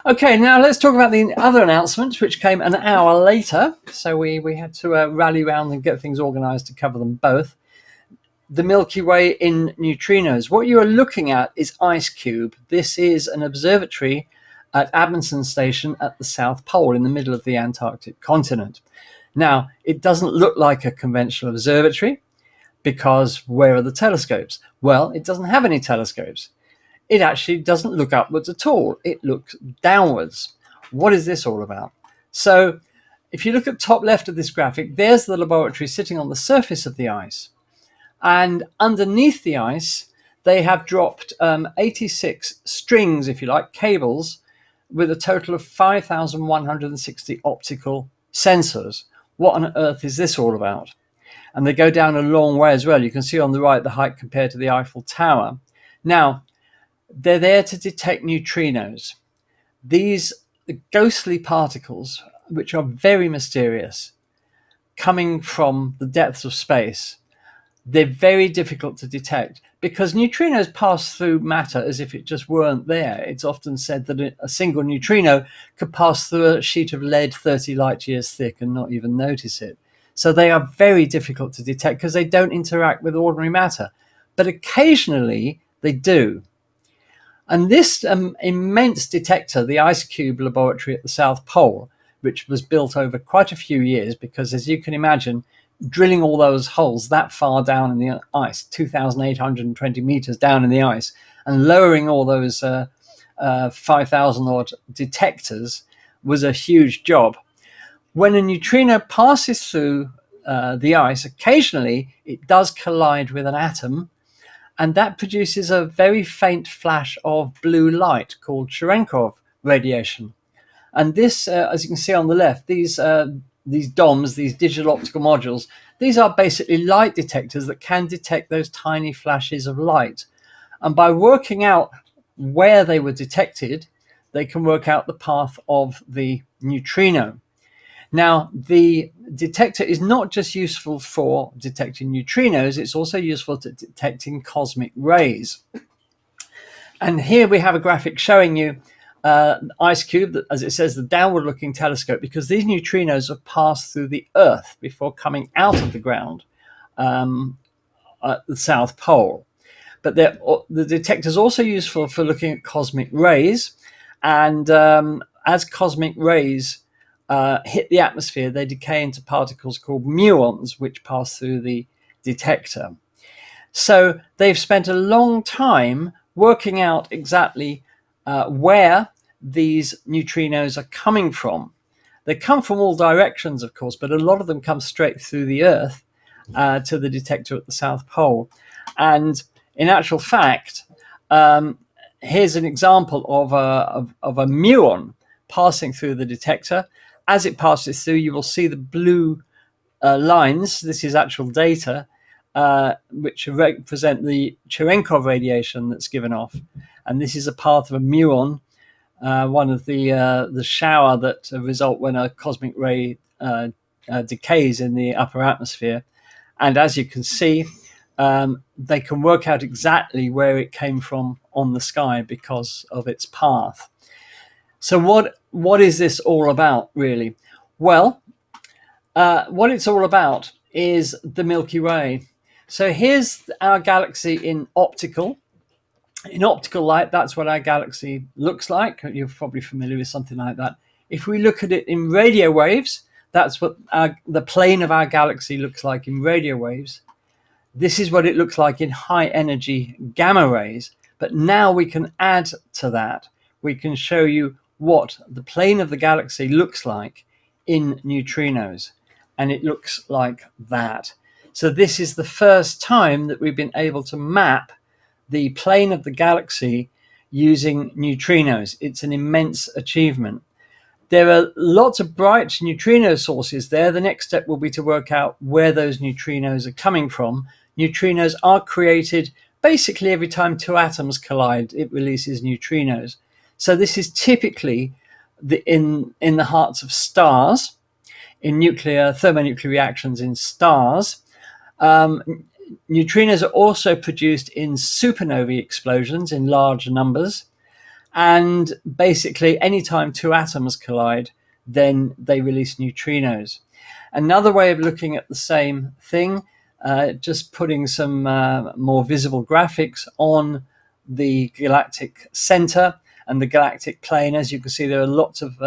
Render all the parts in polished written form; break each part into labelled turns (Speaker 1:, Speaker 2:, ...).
Speaker 1: Okay, now let's talk about the other announcement, which came an hour later. So we had to rally around and get things organized to cover them both. The Milky Way in neutrinos. What you are looking at is ICECube. This is an observatory at Amundsen Station at the South Pole in the middle of the Antarctic continent. Now, it doesn't look like a conventional observatory because where are the telescopes? Well, it doesn't have any telescopes. It actually doesn't look upwards at all. It looks downwards. What is this all about? So if you look at top left of this graphic, there's the laboratory sitting on the surface of the ice. And underneath the ice, they have dropped 86 strings, if you like, cables, with a total of 5,160 optical sensors. What on earth is this all about? And they go down a long way as well. You can see on the right the height compared to the Eiffel Tower. Now, they're there to detect neutrinos. These ghostly particles, which are very mysterious, coming from the depths of space. They're very difficult to detect because neutrinos pass through matter as if it just weren't there. It's often said that a single neutrino could pass through a sheet of lead 30 light years thick and not even notice it. So they are very difficult to detect because they don't interact with ordinary matter. But occasionally they do. And this immense detector, the ICECube laboratory at the South Pole, which was built over quite a few years because, as you can imagine, drilling all those holes that far down in the ice, 2,820 meters down in the ice, and lowering all those 5,000 odd detectors was a huge job. When a neutrino passes through the ice, occasionally it does collide with an atom, and that produces a very faint flash of blue light called Cherenkov radiation. And this, as you can see on the left, these DOMs, these digital optical modules, these are basically light detectors that can detect those tiny flashes of light. And by working out where they were detected, they can work out the path of the neutrino. Now, the detector is not just useful for detecting neutrinos, it's also useful to detecting cosmic rays. And here we have a graphic showing you ICECube, as it says, the downward-looking telescope, because these neutrinos have passed through the Earth before coming out of the ground at the South Pole. But the detector is also useful for looking at cosmic rays, and as cosmic rays hit the atmosphere, they decay into particles called muons, which pass through the detector. So they've spent a long time working out exactly where these neutrinos are coming from. They come from all directions, of course, but a lot of them come straight through the Earth to the detector at the South Pole. And in actual fact, here's an example of a muon passing through the detector. As it passes through, you will see the blue lines. This is actual data, which represent the Cherenkov radiation that's given off. And this is a path of a muon, one of the shower that result when a cosmic ray decays in the upper atmosphere. And as you can see, they can work out exactly where it came from on the sky because of its path. So what is this all about, really? Well, what it's all about is the Milky Way. So here's our galaxy in optical. In optical light, that's what our galaxy looks like. You're probably familiar with something like that. If we look at it in radio waves, that's what the plane of our galaxy looks like in radio waves. This is what it looks like in high energy gamma rays. But now we can add to that. We can show you what the plane of the galaxy looks like in neutrinos. And it looks like that. So this is the first time that we've been able to map the plane of the galaxy using neutrinos. It's an immense achievement. There are lots of bright neutrino sources there. The next step will be to work out where those neutrinos are coming from. Neutrinos are created basically every time two atoms collide, it releases neutrinos. So this is typically in the hearts of stars, in thermonuclear reactions in stars. Neutrinos are also produced in supernovae explosions in large numbers. And basically, anytime two atoms collide, then they release neutrinos. Another way of looking at the same thing, just putting some more visible graphics on the galactic center and the galactic plane. As you can see, there are lots of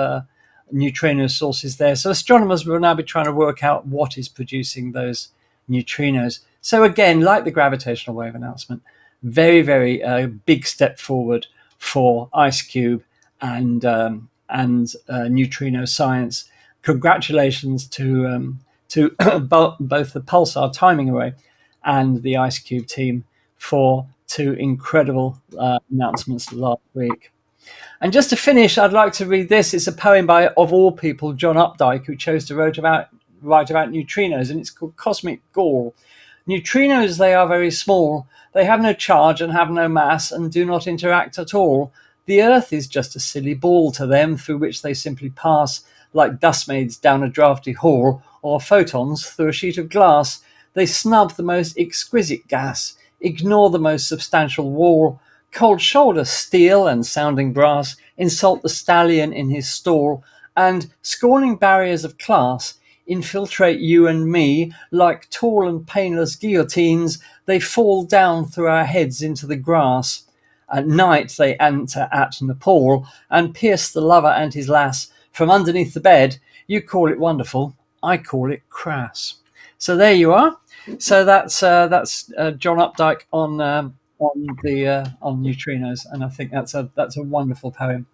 Speaker 1: neutrino sources there. So astronomers will now be trying to work out what is producing those neutrinos. So again, like the gravitational wave announcement, very, very big step forward for ICECube and neutrino science. Congratulations to both the pulsar timing array and the ICECube team for two incredible announcements last week. And just to finish, I'd like to read this. It's a poem by, of all people, John Updike, who chose to write about neutrinos, and it's called Cosmic Gall. Neutrinos, they are very small. They have no charge and have no mass and do not interact at all. The Earth is just a silly ball to them through which they simply pass like dustmaids down a draughty hall or photons through a sheet of glass. They snub the most exquisite gas, ignore the most substantial wall, cold shoulder steel and sounding brass, insult the stallion in his stall, and, scorning barriers of class, infiltrate you and me like tall and painless guillotines. They fall down through our heads into the grass. At night they enter at Nepal and pierce the lover and his lass from underneath the bed. You call it wonderful, I call it crass. So there you are. So that's John Updike on neutrinos, and I think that's a wonderful poem.